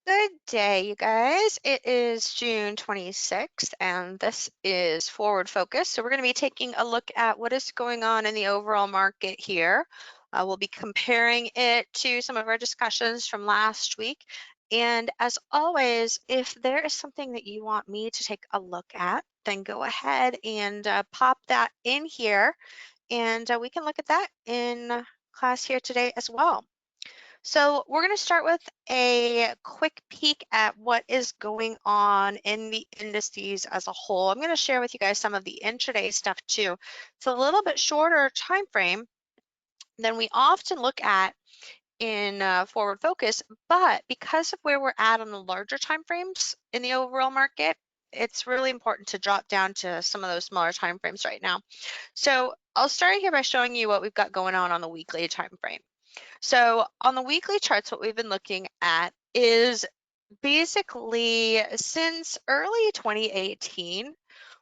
Good day, you guys. It is June 26th, and this is Forward Focus. So we're going to be taking a look at what is going on in the overall market here. We'll be comparing it to some of our discussions from last week. And as always, if there is something that you want me to take a look at, then go ahead and pop that in here, and we can look at that in class here today as well. So we're going to start with a quick peek at what is going on in the indices as a whole. I'm going to share with you guys some of the intraday stuff too. It's a little bit shorter time frame than we often look at in Forward Focus, but because of where we're at on the larger time frames in the overall market, it's really important to drop down to some of those smaller time frames right now. So I'll start here by showing you what we've got going on the weekly time frame. So on the weekly charts, what we've been looking at is basically since early 2018,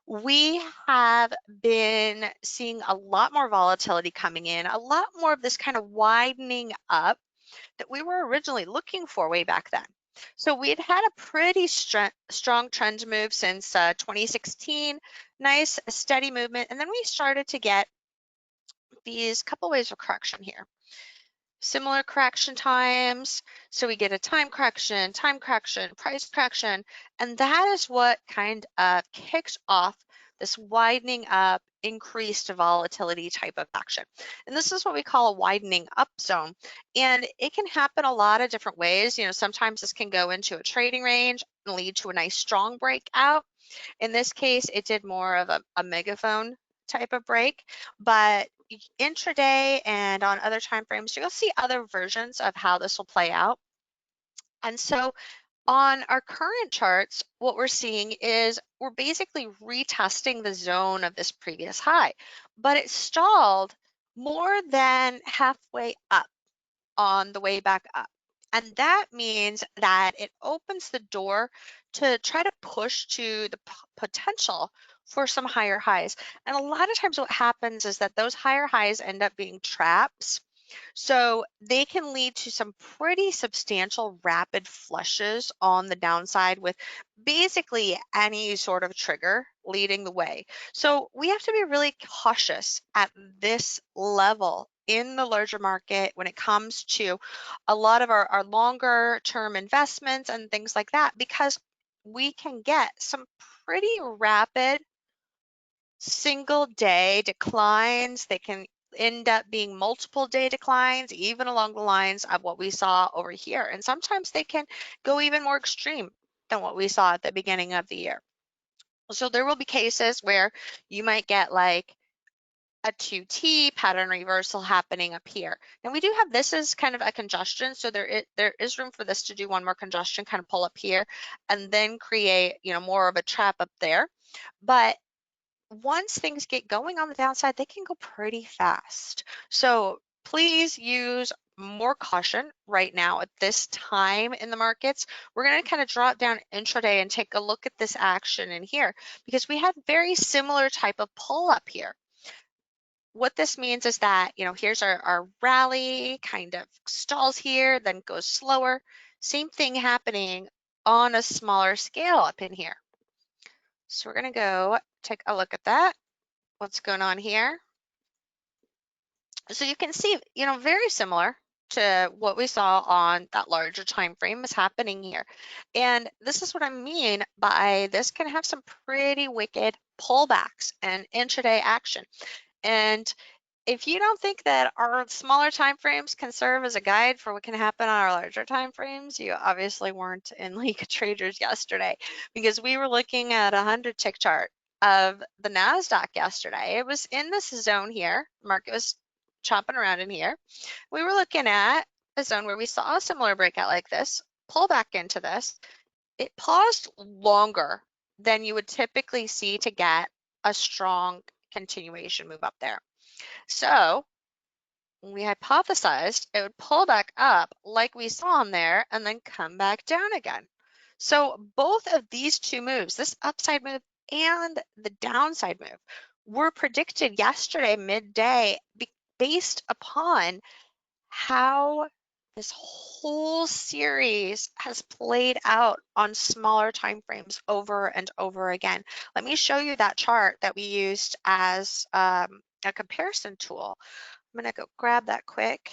we have been seeing a lot more volatility coming in, a lot more of this kind of widening up that we were originally looking for way back then. So we'd had a pretty strong trend move since 2016, nice steady movement, and then we started to get these couple waves of correction here. Similar correction times. So we get a time correction, price correction, and that is what kind of kicks off this widening up, increased volatility type of action. And this is what we call a widening up zone. And it can happen a lot of different ways. Sometimes this can go into a trading range and lead to a nice strong breakout. In this case, it did more of a megaphone type of break, but intraday and on other time frames, you'll see other versions of how this will play out. And so on our current charts, what we're seeing is we're basically retesting the zone of this previous high, but it stalled more than halfway up on the way back up. And that means that it opens the door to try to push to the potential for some higher highs. And a lot of times what happens is that those higher highs end up being traps. So they can lead to some pretty substantial rapid flushes on the downside with basically any sort of trigger leading the way. So we have to be really cautious at this level in the larger market when it comes to a lot of our longer term investments and things like that, because we can get some pretty rapid single day declines. They can end up being multiple day declines, even along the lines of what we saw over here. And sometimes they can go even more extreme than what we saw at the beginning of the year. So there will be cases where you might get like a 2T pattern reversal happening up here. And we do have this as kind of a congestion, so there is room for this to do one more congestion, kind of pull up here and then create, more of a trap up there. But once things get going on the downside, they can go pretty fast. So please use more caution right now at this time in the markets. We're going to kind of drop down intraday and take a look at this action in here because we had very similar type of pull up here. What this means is that, here's our rally, kind of stalls here, then goes slower. Same thing happening on a smaller scale up in here. So we're going to go take a look at that. What's going on here? So you can see, very similar to what we saw on that larger time frame is happening here. And this is what I mean by this can have some pretty wicked pullbacks and intraday action. And if you don't think that our smaller time frames can serve as a guide for what can happen on our larger time frames, you obviously weren't in League of Traders yesterday, because we were looking at a 100-tick chart of the NASDAQ yesterday. It was in this zone here. Market was chopping around in here. We were looking at a zone where we saw a similar breakout like this, pull back into this. It paused longer than you would typically see to get a strong continuation move up there. So we hypothesized it would pull back up like we saw in there and then come back down again. So both of these two moves, this upside move and the downside move, were predicted yesterday midday based upon how this whole series has played out on smaller time frames over and over again. Let me show you that chart that we used as a comparison tool. I'm going to go grab that quick.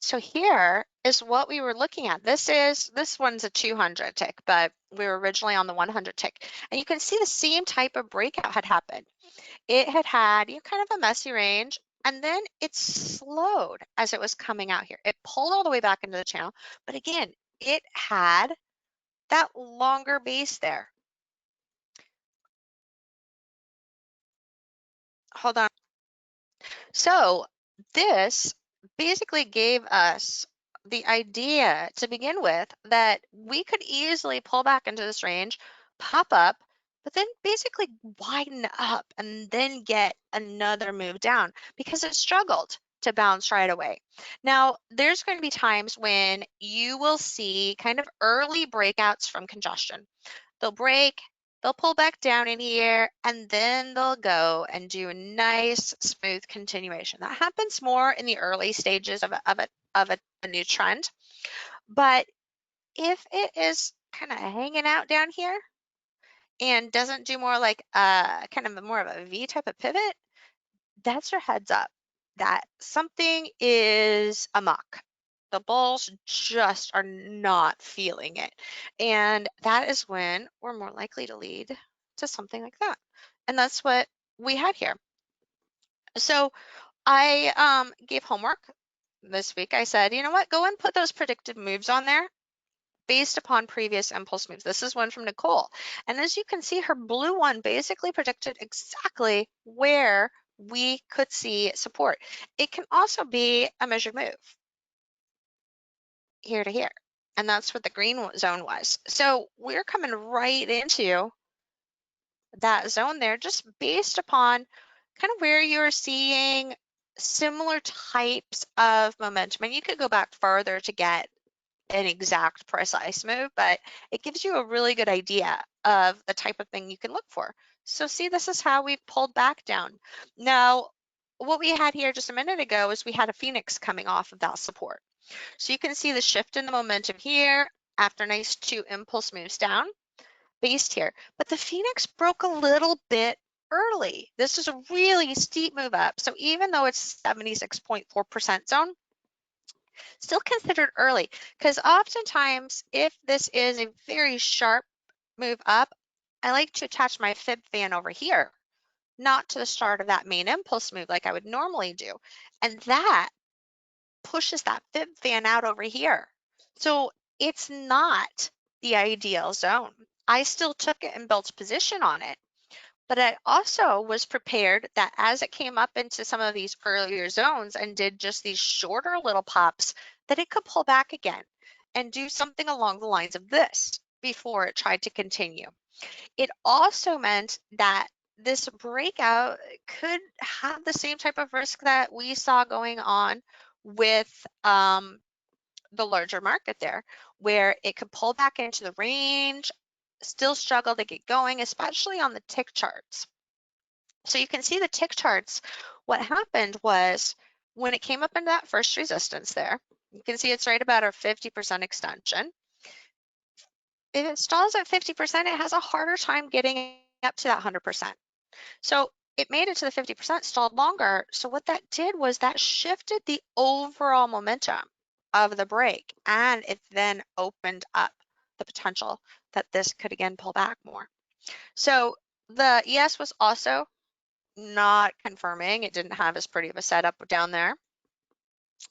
So here is what we were looking at. This one's a 200 tick, but we were originally on the 100 tick. And you can see the same type of breakout had happened. It had kind of a messy range, and then it slowed as it was coming out here. It pulled all the way back into the channel, but again, it had that longer base there. Hold on. So this basically gave us the idea to begin with that we could easily pull back into this range, pop up, but then basically widen up and then get another move down because it struggled to bounce right away. Now, there's going to be times when you will see kind of early breakouts from congestion. They'll break, they'll pull back down in here, and then they'll go and do a nice smooth continuation. That happens more in the early stages of a new trend. But if it is kind of hanging out down here and doesn't do more like kind of more of a V type of pivot, that's your heads up that something is amok. The bulls just are not feeling it. And that is when we're more likely to lead to something like that. And that's what we had here. So I gave homework this week. I said, you know what, go and put those predicted moves on there based upon previous impulse moves. This is one from Nicole. And as you can see, her blue one basically predicted exactly where we could see support. It can also be a measured move here to here. And that's what the green zone was. So we're coming right into that zone there just based upon kind of where you're seeing similar types of momentum. And you could go back further to get an exact precise move, but it gives you a really good idea of the type of thing you can look for. So see, this is how we've pulled back down. Now, what we had here just a minute ago is we had a phoenix coming off of that support. So you can see the shift in the momentum here after nice two impulse moves down, based here. But the phoenix broke a little bit early. This is a really steep move up. So even though it's 76.4% zone, still considered early because oftentimes if this is a very sharp move up, I like to attach my fib fan over here, not to the start of that main impulse move like I would normally do. And that pushes that fib fan out over here. So it's not the ideal zone. I still took it and built position on it. But I also was prepared that as it came up into some of these earlier zones and did just these shorter little pops, that it could pull back again and do something along the lines of this before it tried to continue. It also meant that this breakout could have the same type of risk that we saw going on with the larger market there, where it could pull back into the range, still struggle to get going, especially on the tick charts. So you can see the tick charts. What happened was when it came up into that first resistance there, you can see it's right about our 50% extension. If it stalls at 50%, it has a harder time getting up to that 100%. So it made it to the 50%, stalled longer. So what that did was that shifted the overall momentum of the break, and it then opened up the potential that this could again pull back more. So the ES was also not confirming. It didn't have as pretty of a setup down there.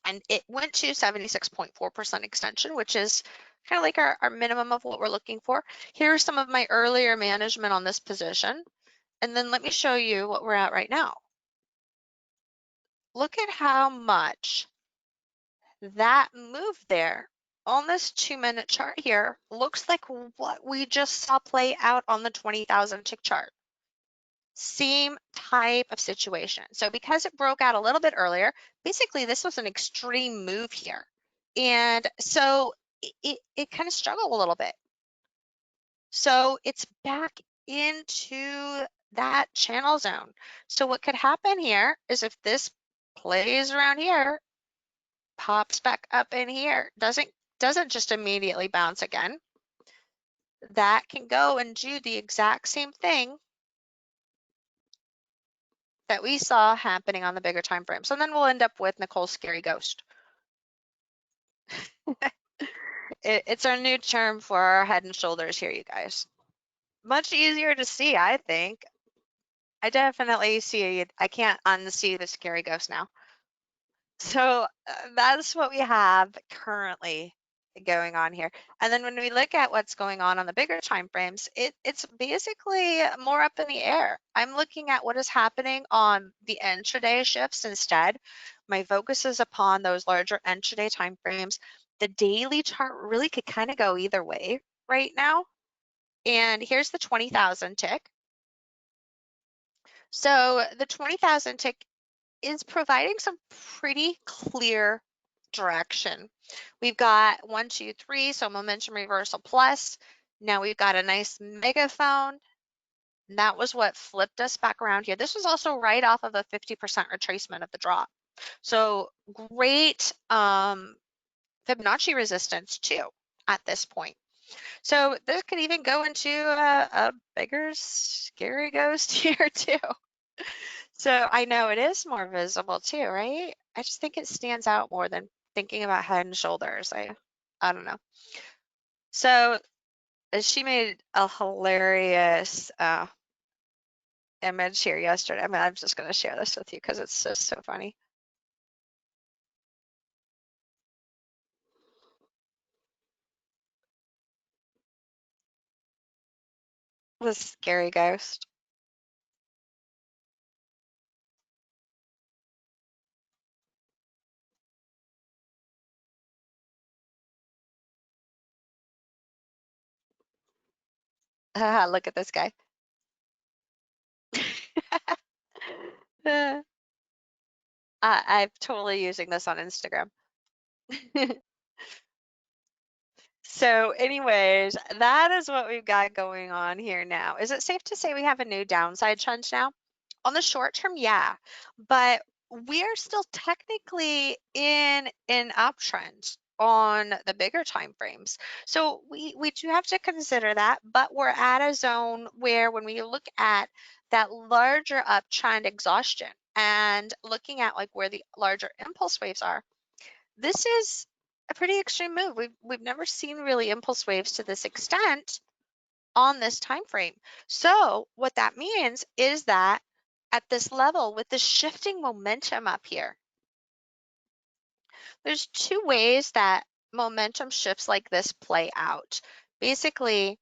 And it went to 76.4% extension, which is kind of like our minimum of what we're looking for. Here's some of my earlier management on this position. And then let me show you what we're at right now. Look at how much that move there on this 2-minute chart here looks like what we just saw play out on the 20,000 tick chart. Same type of situation. So because it broke out a little bit earlier, basically this was an extreme move here. And so it kind of struggled a little bit. So it's back into that channel zone. So what could happen here is if this plays around here, pops back up in here, doesn't just immediately bounce again, that can go and do the exact same thing that we saw happening on the bigger time frame. So then we'll end up with Nicole's scary ghost. It's our new term for our head and shoulders here, you guys. Much easier to see, I think. I definitely see it. I can't unsee the scary ghost now. So that's what we have currently going on here. And then when we look at what's going on the bigger time frames, it's basically more up in the air. I'm looking at what is happening on the intraday shifts instead. My focus is upon those larger intraday time frames. The daily chart really could kind of go either way right now. And here's the 20,000 tick. So the 20,000 tick is providing some pretty clear direction. We've got 1, 2, 3, so momentum reversal plus. Now we've got a nice megaphone. And that was what flipped us back around here. This was also right off of a 50% retracement of the drop. So great Fibonacci resistance too at this point. So this could even go into a bigger scary ghost here too. So I know it is more visible too, right? I just think it stands out more than thinking about head and shoulders. I don't know. So she made a hilarious image here yesterday. I mean, I'm just going to share this with you because it's so funny. The scary ghost. Look at this guy. I'm totally using this on Instagram. So anyways, that is what we've got going on here now. Is it safe to say we have a new downside trend now? On the short term, yeah, but we're still technically in an uptrend on the bigger time frames. So we do have to consider that, but we're at a zone where when we look at that larger uptrend exhaustion and looking at like where the larger impulse waves are, this is a pretty extreme move. We've never seen really impulse waves to this extent on this time frame. So what that means is that at this level with the shifting momentum up here, there's two ways that momentum shifts like this play out. Basically,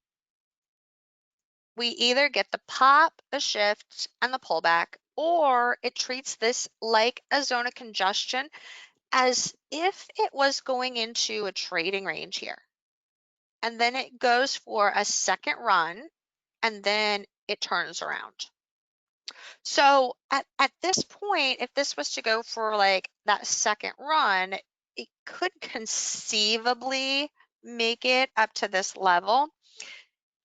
we either get the pop, the shift, and the pullback, or it treats this like a zone of congestion as if it was going into a trading range here. And then it goes for a second run, and then it turns around. So at this point, if this was to go for like that second run, it could conceivably make it up to this level.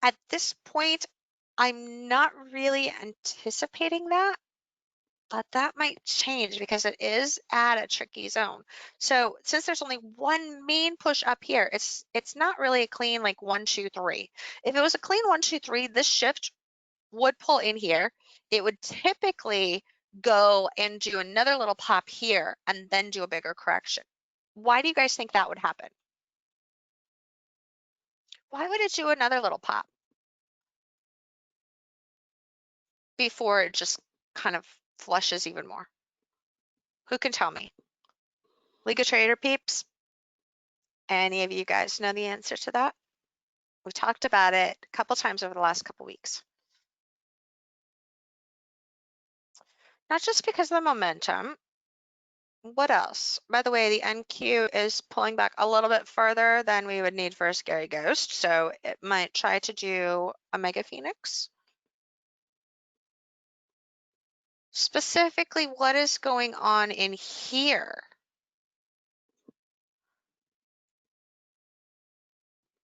At this point, I'm not really anticipating that, but that might change because it is at a tricky zone. So since there's only one main push up here, it's not really a clean like 1, 2, 3. If it was a clean 1, 2, 3, this shift would pull in here. It would typically go and do another little pop here and then do a bigger correction. Why do you guys think that would happen? Why would it do another little pop before it just kind of flushes even more? Who can tell me? League of Trader peeps? Any of you guys know the answer to that? We talked about it a couple times over the last couple weeks. Not just because of the momentum. What else? By the way, the NQ is pulling back a little bit further than we would need for a scary ghost, so it might try to do a mega phoenix. Specifically, what is going on in here?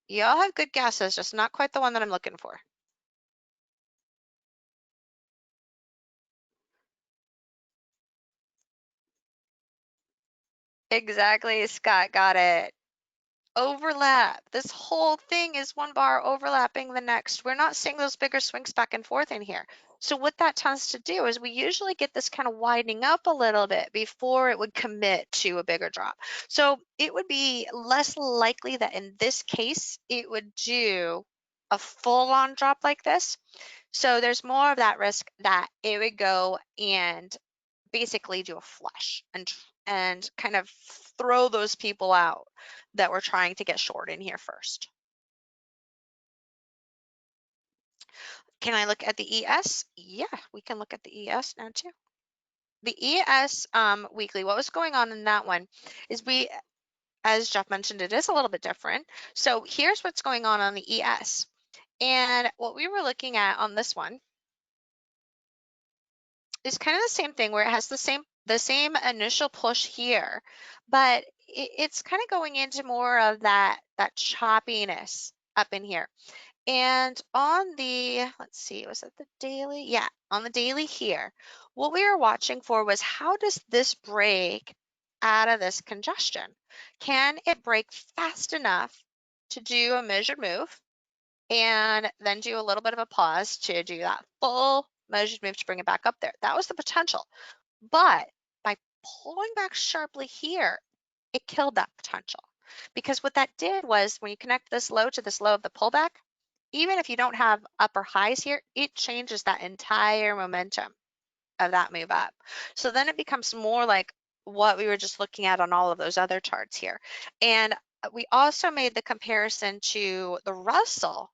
Y'all have good guesses, just not quite the one that I'm looking for. Exactly, Scott got it. Overlap. This whole thing is one bar overlapping the next. We're not seeing those bigger swings back and forth in here. So what that tends to do is we usually get this kind of widening up a little bit before it would commit to a bigger drop. So it would be less likely that in this case, it would do a full-on drop like this. So there's more of that risk that it would go and basically do a flush and kind of throw those people out that were trying to get short in here first. Can I look at the ES? Yeah, we can look at the ES now too. The ES weekly, what was going on in that one is as Jeff mentioned, it is a little bit different. So here's what's going on the ES. And what we were looking at on this one is kind of the same thing where it has the same initial push here, but it's kind of going into more of that choppiness up in here. And on the, let's see, was it the daily? Yeah, on the daily here, what we were watching for was how does this break out of this congestion? Can it break fast enough to do a measured move and then do a little bit of a pause to do that full measured move to bring it back up there? That was the potential. But by pulling back sharply here, it killed that potential. Because what that did was when you connect this low to this low of the pullback, even if you don't have upper highs here, it changes that entire momentum of that move up. So then it becomes more like what we were just looking at on all of those other charts here. And we also made the comparison to the Russell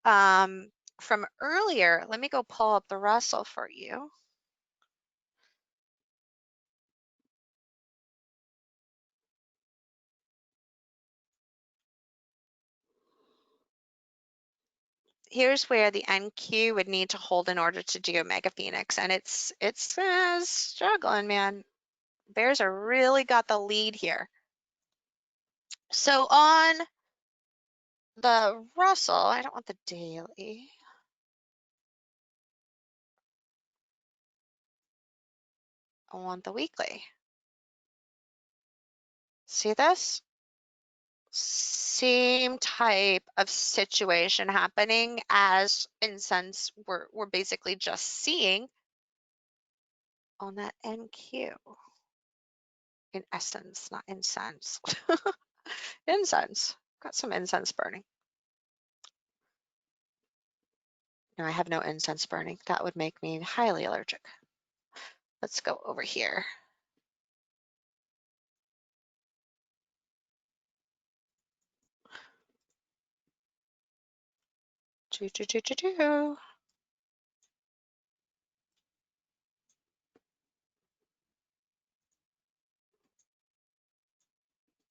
from earlier. Let me go pull up the Russell for you. Here's where the NQ would need to hold in order to do a Mega Phoenix, and it's struggling, man. Bears are really got the lead here. So on the Russell, I don't want the daily. I want the weekly. See this? Same type of situation happening as incense we're basically just seeing on that NQ. In essence, not incense. Incense. Got some incense burning. No, I have no incense burning. That would make me highly allergic. Let's go over here. Do, do, do, do, do.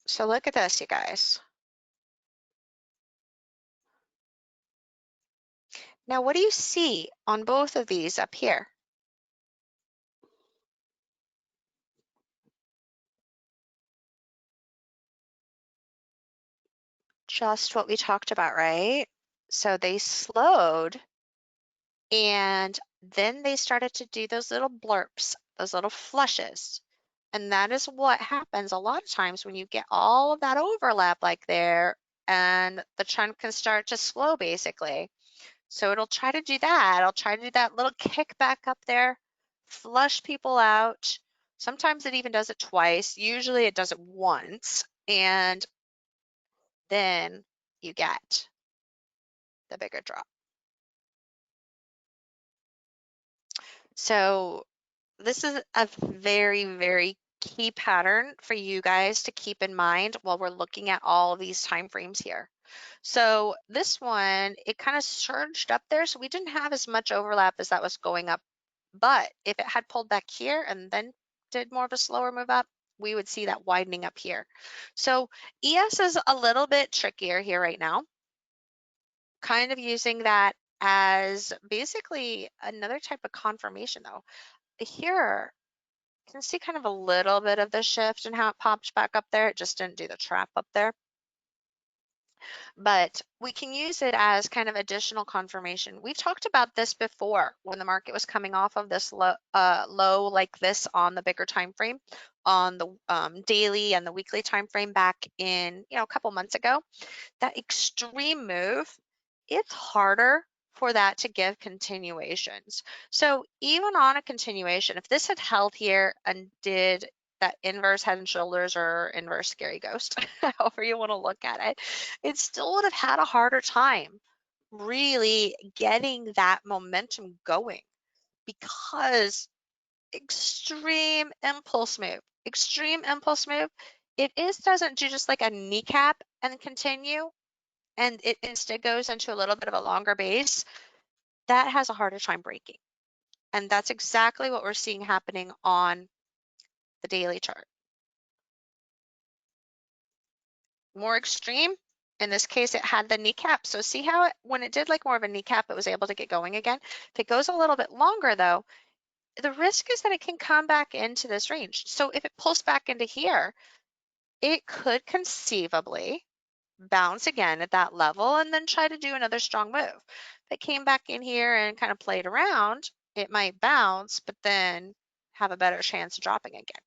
So look at this, you guys. Now, what do you see on both of these up here? Just what we talked about, right? So they slowed and then they started to do those little blurps, those little flushes. And that is what happens a lot of times when you get all of that overlap like there and the trend can start to slow basically. So it'll try to do that. It'll try to do that little kickback up there, flush people out. Sometimes it even does it twice. Usually it does it once. And then you get the bigger drop. So this is a very, very key pattern for you guys to keep in mind while we're looking at all of these time frames here. So this one, it kind of surged up there. So we didn't have as much overlap as that was going up. But if it had pulled back here and then did more of a slower move up, we would see that widening up here. So ES is a little bit trickier here right now, kind of using that as basically another type of confirmation though. here, you can see kind of a little bit of the shift and how it popped back up there. It just didn't do the trap up there. But we can use it as kind of additional confirmation. We've talked about this before when the market was coming off of this low like this on the bigger time frame, on the daily and the weekly time frame back in, a couple months ago. That extreme move, it's harder for that to give continuations. So even on a continuation, if this had held here and did that inverse head and shoulders or inverse scary ghost, however you want to look at it, it still would have had a harder time really getting that momentum going because extreme impulse move, doesn't do just like a kneecap and continue, and it instead goes into a little bit of a longer base, that has a harder time breaking. And that's exactly what we're seeing happening on the daily chart. More extreme. In this case, it had the kneecap. So see how when it did like more of a kneecap, it was able to get going again. If it goes a little bit longer though, the risk is that it can come back into this range. So if it pulls back into here, it could conceivably bounce again at that level and then try to do another strong move. If it came back in here and kind of played around, it might bounce, but then have a better chance of dropping again.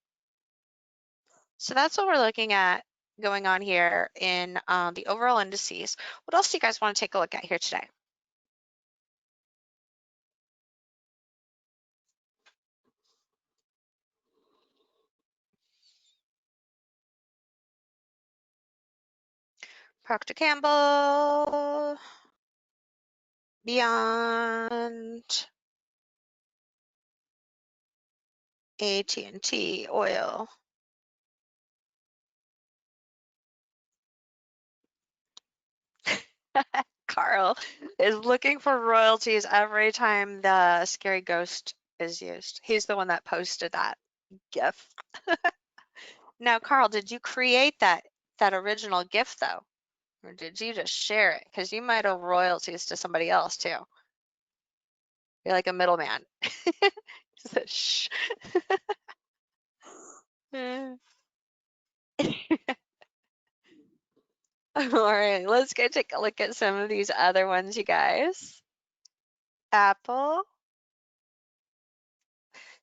So that's what we're looking at going on here in the overall indices. What else do you guys want to take a look at here today? Procter Gamble, Beyond, AT&T, oil. Carl is looking for royalties every time the scary ghost is used. He's the one that posted that GIF. Now, Carl, did you create that original GIF though? Or did you just share it? Because you might owe royalties to somebody else too. You're like a middleman. Shh. All right, let's go take a look at some of these other ones, you guys. Apple.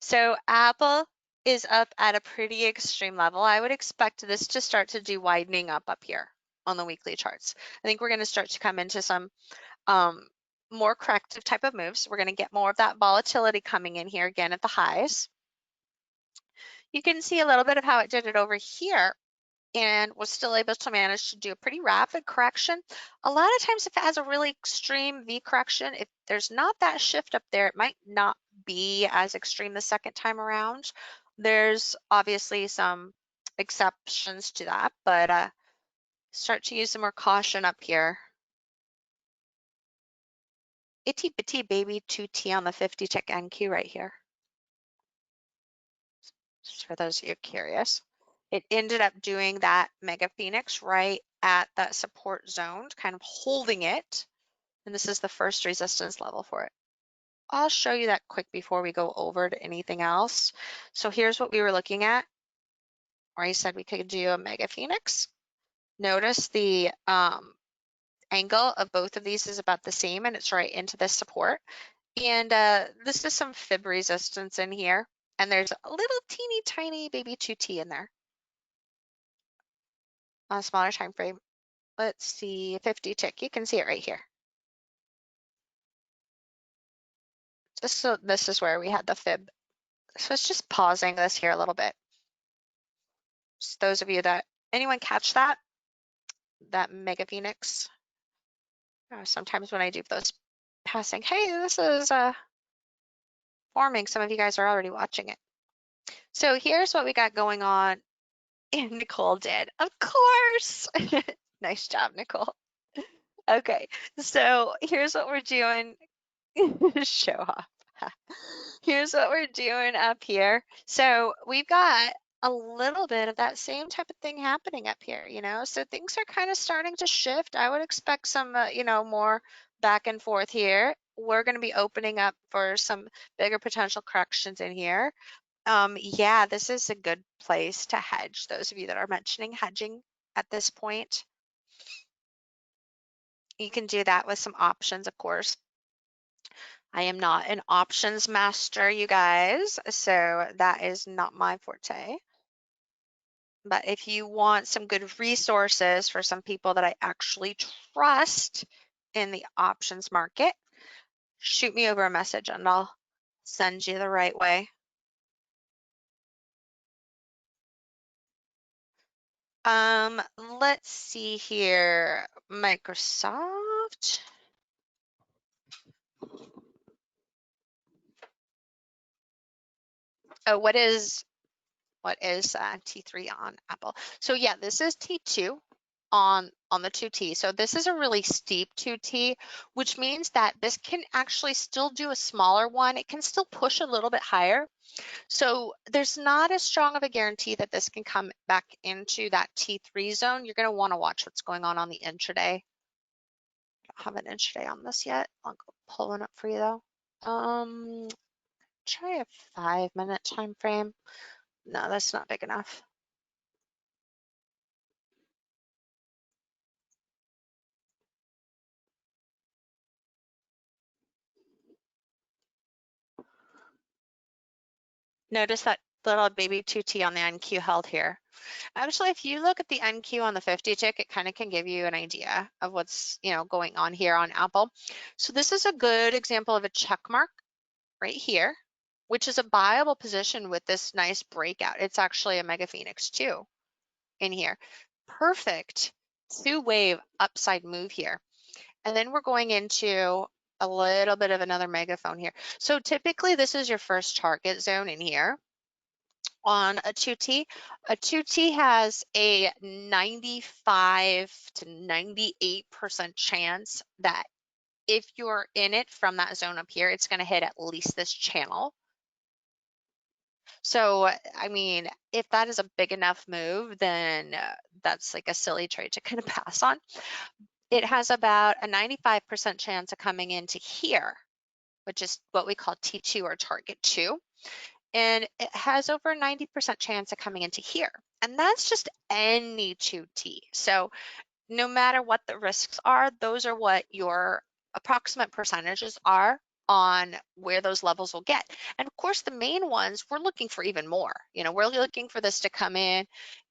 So Apple is up at a pretty extreme level. I would expect this to start to do widening up here on the weekly charts. I think we're going to start to come into some more corrective type of moves. We're going to get more of that volatility coming in here again at the highs. You can see a little bit of how it did it over here and was still able to manage to do a pretty rapid correction. A lot of times if it has a really extreme V correction, if there's not that shift up there, it might not be as extreme the second time around. There's obviously some exceptions to that, but start to use some more caution up here. Itty bitty baby 2T on the 50 tick NQ right here. Just for those of you curious. It ended up doing that mega phoenix right at that support zone, kind of holding it. And this is the first resistance level for it. I'll show you that quick before we go over to anything else. So here's what we were looking at, where I said we could do a mega phoenix. Notice the angle of both of these is about the same, and it's right into this support. And this is some fib resistance in here. And there's a little teeny tiny baby 2T in there on a smaller time frame. Let's see, 50 tick. You can see it right here. Just so this is where we had the fib. So it's just pausing this here a little bit. Just those of you that, anyone catch that? That mega phoenix? Sometimes when I do those passing, hey, this is forming. Some of you guys are already watching it. So here's what we got going on. And Nicole did, of course. Nice job, Nicole. Okay, so here's what we're doing. Show off. Here's what we're doing up here. So we've got a little bit of that same type of thing happening up here, so things are kind of starting to shift. I would expect some, more back and forth here. we're going to be opening up for some bigger potential corrections in here. Yeah, this is a good place to hedge. Those of you that are mentioning hedging at this point, you can do that with some options, of course. I am not an options master, you guys, so that is not my forte. But if you want some good resources for some people that I actually trust in the options market, shoot me over a message and I'll send you the right way. Let's see here. Microsoft. Oh, what is T3 on Apple? So yeah, this is T2 on the 2T. So this is a really steep 2T, which means that this can actually still do a smaller one. It can still push a little bit higher. So there's not as strong of a guarantee that this can come back into that T3 zone. You're going to want to watch what's going on the intraday. I don't have an intraday on this yet. I'll go pull one up for you though. Try a 5-minute time frame. No, that's not big enough. Notice that little baby 2T on the NQ held here. Actually, if you look at the NQ on the 50 tick, it kind of can give you an idea of what's going on here on Apple. So this is a good example of a check mark right here, which is a buyable position with this nice breakout. It's actually a Mega Phoenix too in here. Perfect 2-wave upside move here. And then we're going into a little bit of another megaphone here. So typically this is your first target zone in here on a 2T. A 2T has a 95 to 98% chance that if you're in it from that zone up here, it's going to hit at least this channel. So, I mean, if that is a big enough move, then that's like a silly trade to kind of pass on. It has about a 95% chance of coming into here, which is what we call T2 or target 2. And it has over a 90% chance of coming into here. And that's just any 2T. So no matter what the risks are, those are what your approximate percentages are on where those levels will get. And of course, the main ones, we're looking for even more. We're looking for this to come in.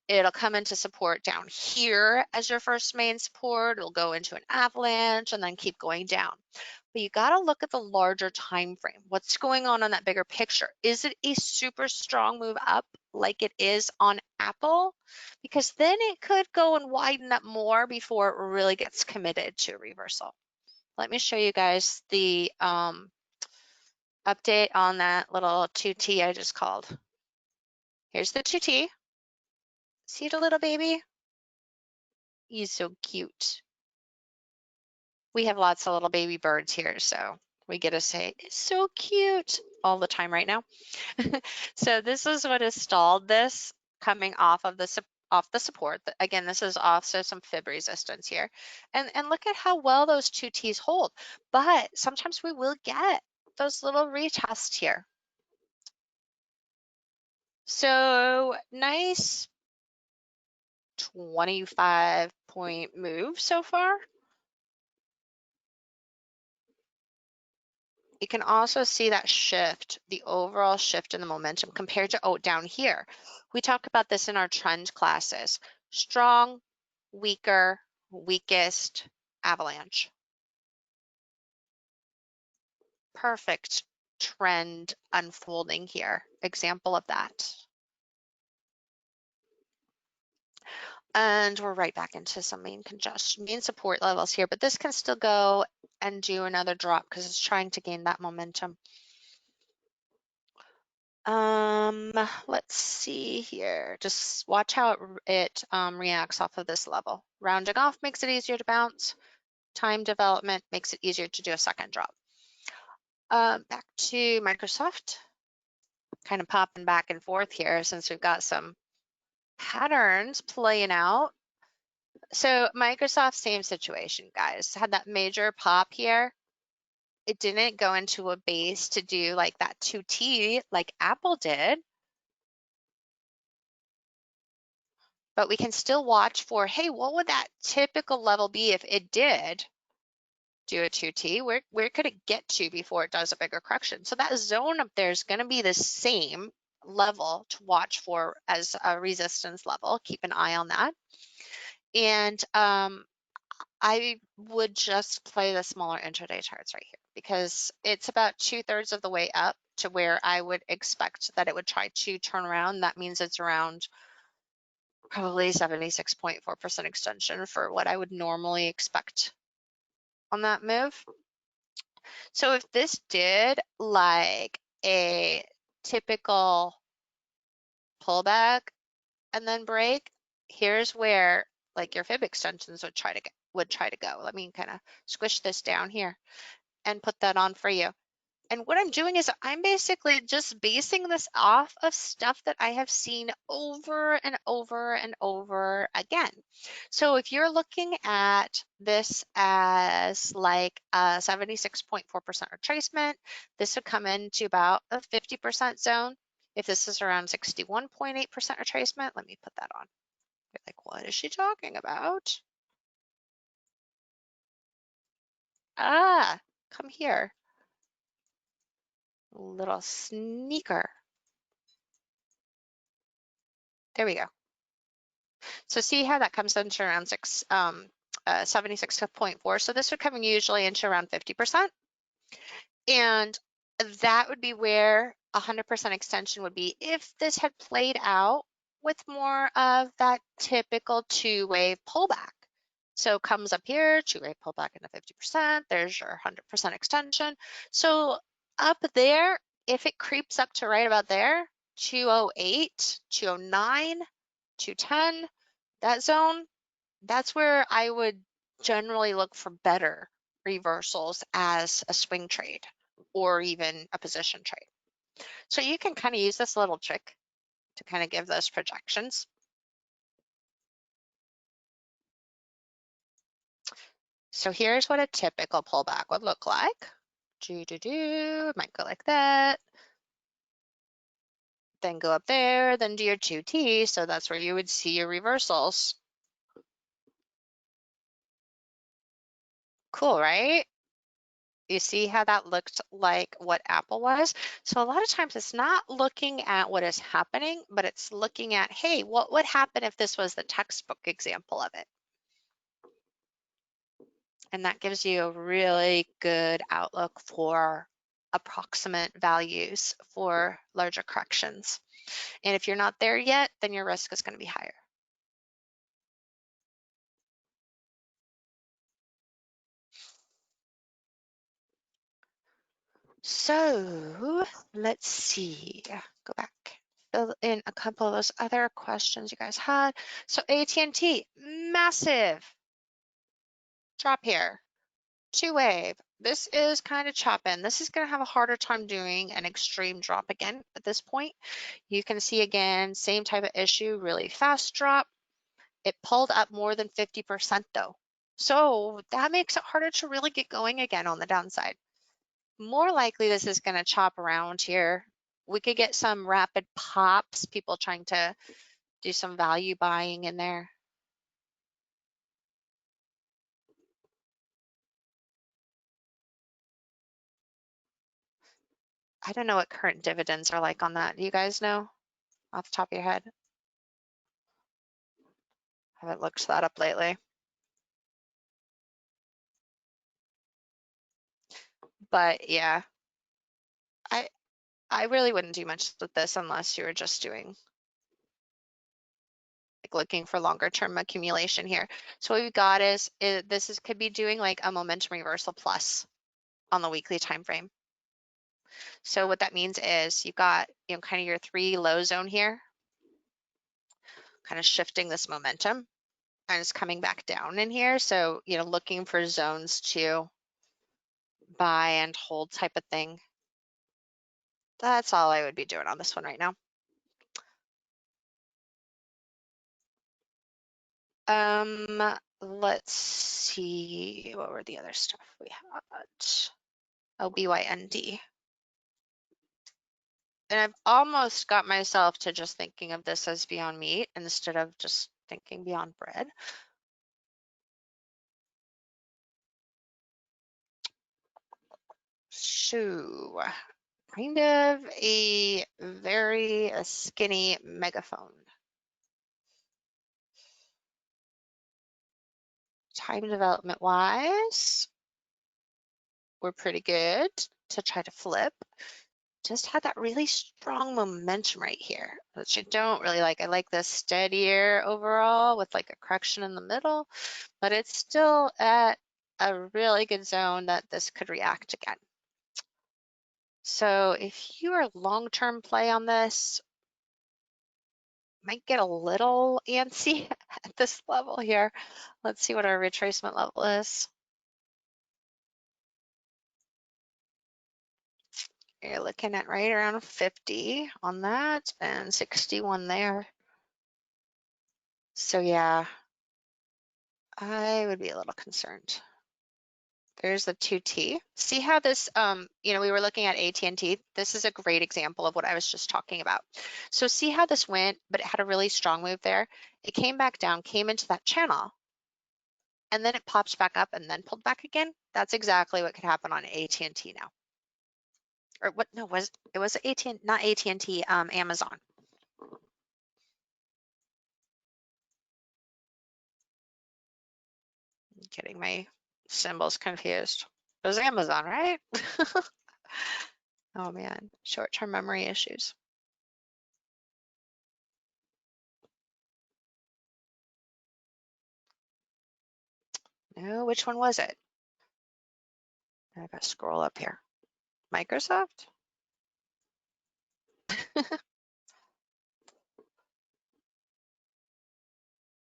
It'll come into support down here as your first main support. It'll go into an avalanche and then keep going down. But you got to look at the larger time frame. What's going on that bigger picture? Is it a super strong move up like it is on Apple? Because then it could go and widen up more before it really gets committed to a reversal. Let me show you guys the update on that little 2T I just called. Here's the 2T. See the little baby? He's so cute. We have lots of little baby birds here, so we get to say, it's so cute all the time right now. So this is what has stalled this coming off the support. Again, this is also some fib resistance here. And look at how well those 2Ts hold. But sometimes we will get those little retests here. So nice 25-point move so far. You can also see that shift, the overall shift in the momentum compared to down here. We talk about this in our trend classes. Strong, weaker, weakest, avalanche. Perfect trend unfolding here. Example of that. And we're right back into some main support levels here, but this can still go and do another drop because it's trying to gain that momentum. Let's see here. Just watch how it reacts off of this level. Rounding off makes it easier to bounce. Time development makes it easier to do a second drop. Back to Microsoft. Kind of popping back and forth here since we've got some patterns playing out. So Microsoft, same situation, guys. Had that major pop here. it didn't go into a base to do like that 2T like Apple did. But we can still watch for, hey, what would that typical level be if it did do a 2T? Where could it get to before it does a bigger correction? So that zone up there is going to be the same level to watch for as a resistance level. Keep an eye on that. And I would just play the smaller intraday charts right here because it's about 2/3 of the way up to where I would expect that it would try to turn around. That means it's around probably 76.4% extension for what I would normally expect on that move. So if this did like a typical pullback and then break, here's where like your fib extensions would try to go. Let me kind of squish this down here and put that on for you. And what I'm doing is I'm basically just basing this off of stuff that I have seen over and over and over again. So if you're looking at this as like a 76.4% retracement, this would come into about a 50% zone. If this is around 61.8% retracement, let me put that on. You're like, what is she talking about? Ah, come here. Little sneaker. There we go. So see how that comes into around 76.4. So this would come in usually into around 50%. And that would be where 100% extension would be if this had played out with more of that typical two-wave pullback. So comes up here, two-wave pullback into 50%. There's your 100% extension. So up there, if it creeps up to right about there, 208, 209, 210, that zone, that's where I would generally look for better reversals as a swing trade or even a position trade. So you can kind of use this little trick to kind of give those projections. So here's what a typical pullback would look like. It might go like that. Then go up there, then do your 2T. So that's where you would see your reversals. Cool, right? You see how that looked like what Apple was? So a lot of times it's not looking at what is happening, but it's looking at, hey, what would happen if this was the textbook example of it? And that gives you a really good outlook for approximate values for larger corrections. And if you're not there yet, then your risk is going to be higher. So let's see, go back, fill in a couple of those other questions you guys had. So AT&T, massive drop here, two wave. This is kind of chopping. This is going to have a harder time doing an extreme drop again at this point. You can see again, same type of issue, really fast drop. It pulled up more than 50% though. So that makes it harder to really get going again on the downside. More likely this is going to chop around here. We could get some rapid pops, people trying to do some value buying in there. I don't know what current dividends are like on that. Do you guys know off the top of your head? Haven't looked that up lately. But yeah, I really wouldn't do much with this unless you were just doing like looking for longer term accumulation here. So what we've got is this could be doing like a momentum reversal plus on the weekly time frame. So what that means is you've got, kind of your 3 low zone here, kind of shifting this momentum and it's coming back down in here. So, looking for zones to buy and hold type of thing. That's all I would be doing on this one right now. Let's see, what were the other stuff we had? Oh, BYND. And I've almost got myself to just thinking of this as Beyond Meat instead of just thinking Beyond Bread. So, kind of a very skinny megaphone. Time development wise, we're pretty good to try to flip. Just had that really strong momentum right here, which I don't really like. I like this steadier overall with like a correction in the middle, but it's still at a really good zone that this could react again. So if you are long-term play on this, might get a little antsy at this level here. Let's see what our retracement level is. You're looking at right around 50 on that and 61 there. So yeah, I would be a little concerned. There's the 2T. See how this, we were looking at AT&T. This is a great example of what I was just talking about. So see how this went, but it had a really strong move there. It came back down, came into that channel, and then it popped back up and then pulled back again. That's exactly what could happen on AT&T now. Or what? No, it was AT&T, not AT&T, Amazon. I'm getting my symbols confused. It was Amazon, right? Oh man, short-term memory issues. No, which one was it? I gotta scroll up here. Microsoft?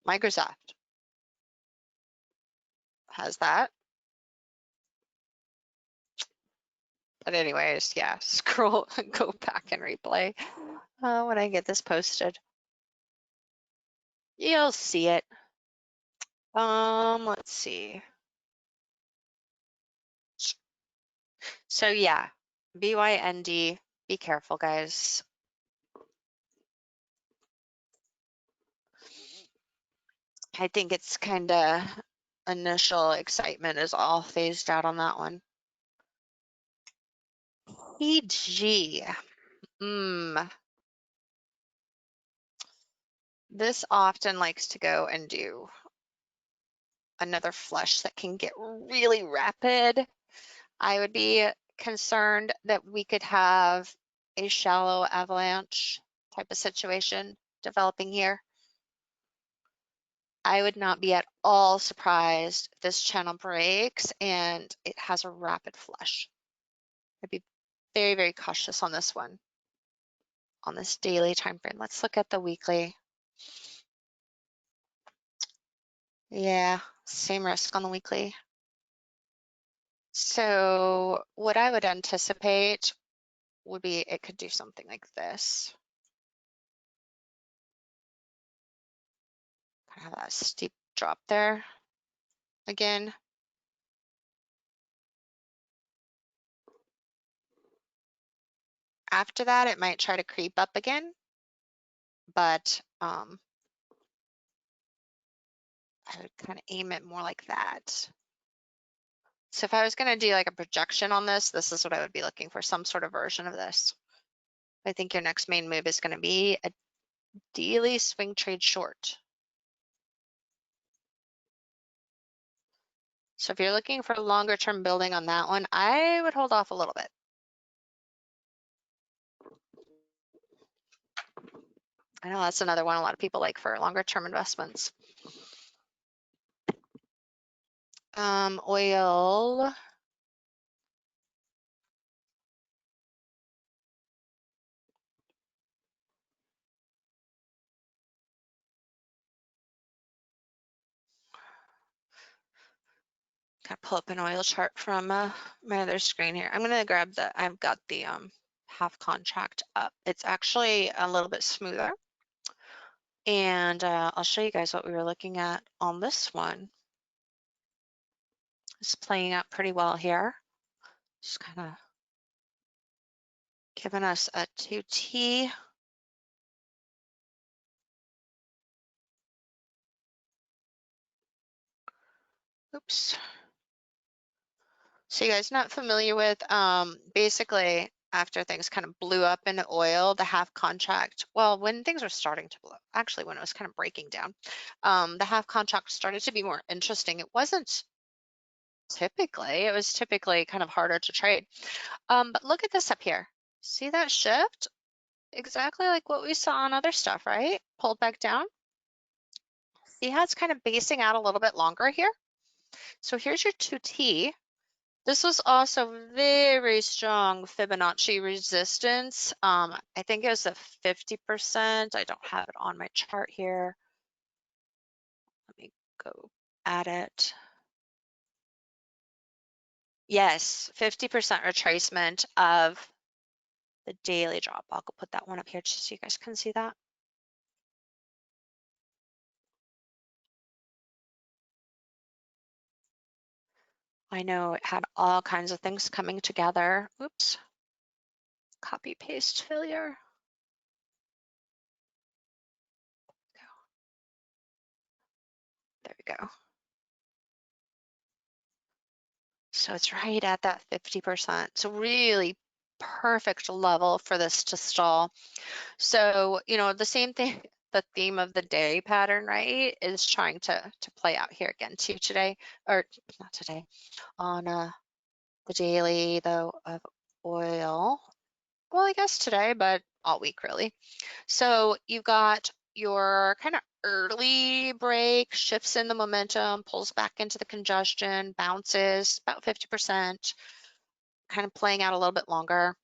Microsoft has that. But anyways, yeah, scroll, go back and replay when I get this posted. You'll see it. Let's see. So yeah, BYND, be careful, guys. I think it's kind of initial excitement is all phased out on that one. PG. This often likes to go and do another flush that can get really rapid. I would be concerned that we could have a shallow avalanche type of situation developing here. I would not be at all surprised if this channel breaks and it has a rapid flush. I'd be very, very cautious on this one, on this daily time frame. Let's look at the weekly. Yeah, same risk on the weekly. So what I would anticipate would be it could do something like this. Kind of have that steep drop there again. After that, it might try to creep up again, but I would kind of aim it more like that. So if I was going to do like a projection on this, this is what I would be looking for, some sort of version of this. I think your next main move is going to be a daily swing trade short. So if you're looking for longer term building on that one, I would hold off a little bit. I know that's another one a lot of people like for longer term investments. Oil. Gotta pull up an oil chart from my other screen here. I'm gonna grab I've got the half contract up. It's actually a little bit smoother. And I'll show you guys what we were looking at on this one. It's playing out pretty well here. Just kind of giving us a 2T. Oops. So you guys not familiar with, basically after things kind of blew up in oil, the half contract, well, when things were starting to blow, actually when it was kind of breaking down, the half contract started to be more interesting. It wasn't typically, it was typically kind of harder to trade. But look at this up here. See that shift? Exactly like what we saw on other stuff, right? Pulled back down. See how it's kind of basing out a little bit longer here? So here's your 2T. This was also very strong Fibonacci resistance. I think it was a 50%. I don't have it on my chart here. Let me go at it. Yes, 50% retracement of the daily drop. I'll go put that one up here just so you guys can see that. I know it had all kinds of things coming together. Oops. Copy paste failure. There we go. So it's right at that 50%. So really perfect level for this to stall. So, you know, the same thing, the theme of the day pattern, right, is trying to play out here again too today, or not today, on the daily though of oil. Well, I guess today, but all week really. So you've got your kind of early break, shifts in the momentum, pulls back into the congestion, bounces about 50%, kind of playing out a little bit longer.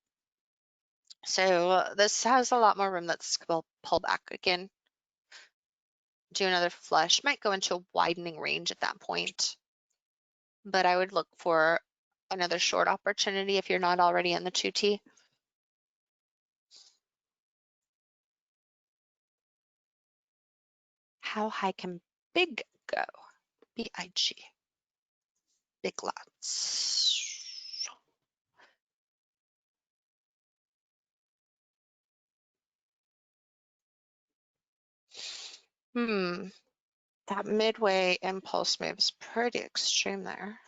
So this has a lot more room that's will pull back again, do another flush, might go into a widening range at that point. But I would look for another short opportunity if you're not already in the 2T. How high can big go? B-I-G. Big lots. That midway impulse move is pretty extreme there.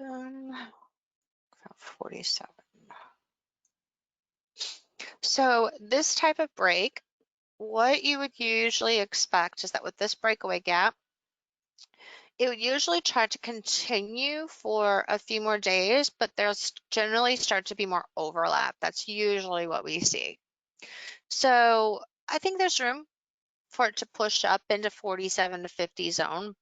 About 47. So this type of break, what you would usually expect is that with this breakaway gap, it would usually try to continue for a few more days, but there's generally start to be more overlap. That's usually what we see. So I think there's room for it to push up into 47 to 50 zone,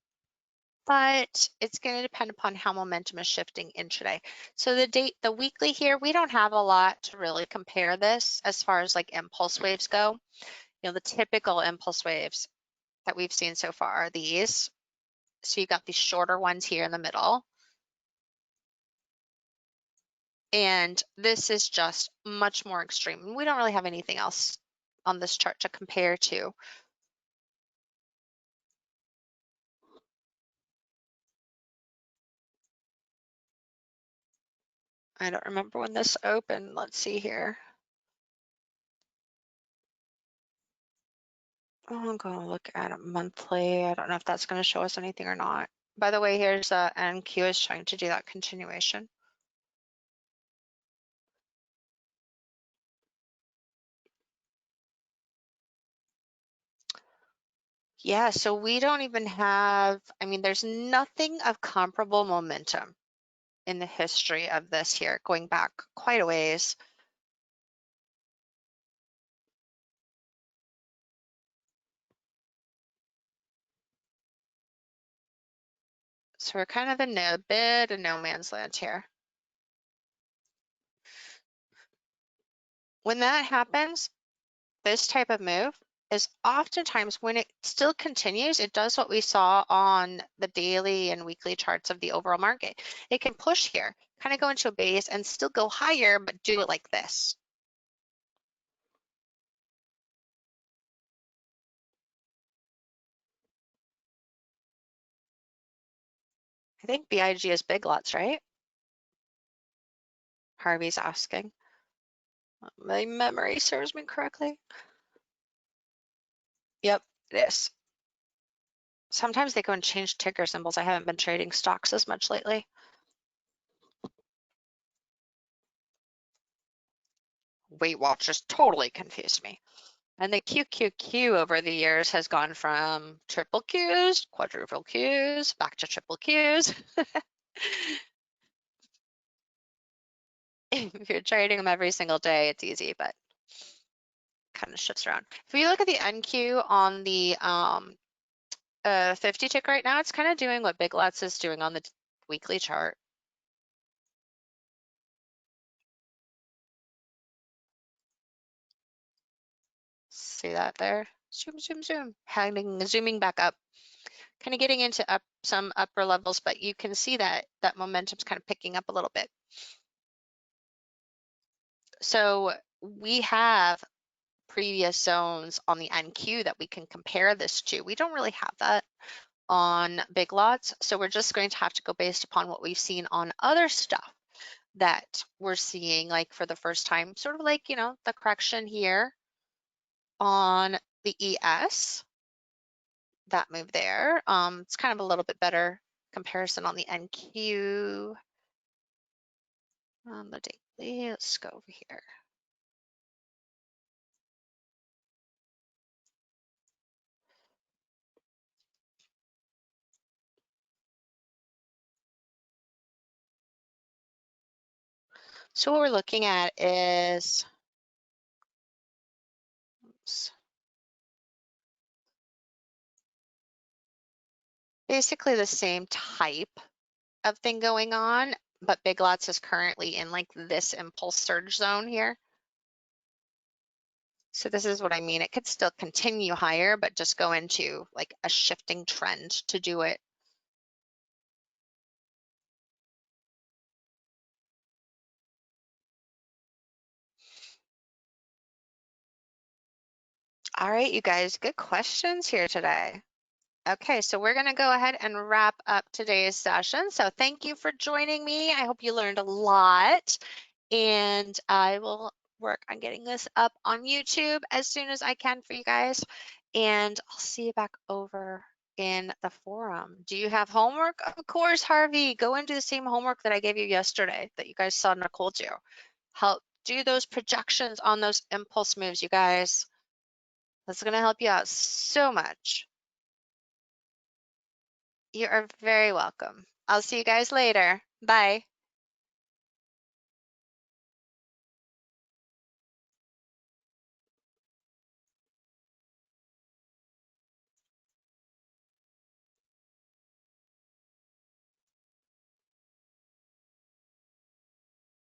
but it's going to depend upon how momentum is shifting intraday. So the weekly here, we don't have a lot to really compare this as far as like impulse waves go. You know, the typical impulse waves that we've seen so far are these. So you got these shorter ones here in the middle. And this is just much more extreme. We don't really have anything else on this chart to compare to. I don't remember when this opened. Let's see here. Oh, I'm going to look at it monthly. I don't know if that's going to show us anything or not. By the way, here's NQ is trying to do that continuation. Yeah, so we don't even have, I mean, there's nothing of comparable momentum in the history of this here, going back quite a ways. So we're kind of in a bit of no man's land here. When that happens, this type of move is oftentimes when it still continues, it does what we saw on the daily and weekly charts of the overall market. It can push here, kind of go into a base and still go higher, but do it like this. I think BIG is big lots, right? Harvey's asking. My memory serves me correctly. Yep, it is. Sometimes they go and change ticker symbols. I haven't been trading stocks as much lately. Weight Watchers totally confused me. And the QQQ over the years has gone from triple Qs, quadruple Qs, back to triple Qs. If you're trading them every single day, it's easy, but kind of shifts around. If you look at the NQ on the 50 tick right now, it's kind of doing what Big Lots is doing on the weekly chart. See that there? Zoom, zoom, zoom. Zooming back up. Kind of getting into some upper levels, but you can see that momentum's kind of picking up a little bit. So we have previous zones on the NQ that we can compare this to. We don't really have that on Big Lots, so we're just going to have to go based upon what we've seen on other stuff that we're seeing, like for the first time, sort of like, you know, the correction here on the ES, that move there. It's kind of a little bit better comparison on the NQ. On the daily, let's go over here. So what we're looking at is, oops, basically the same type of thing going on, but Big Lots is currently in like this impulse surge zone here. So this is what I mean. It could still continue higher, but just go into like a shifting trend to do it. All right, you guys, good questions here today. Okay, so we're going to go ahead and wrap up today's session. So thank you for joining me. I hope you learned a lot, and I will work on getting this up on YouTube as soon as I can for you guys. And I'll see you back over in the forum. Do you have homework? Of course, Harvey, go and do the same homework that I gave you yesterday that you guys saw Nicole do. Help do those projections on those impulse moves, you guys. That's going to help you out so much. You are very welcome. I'll see you guys later. Bye.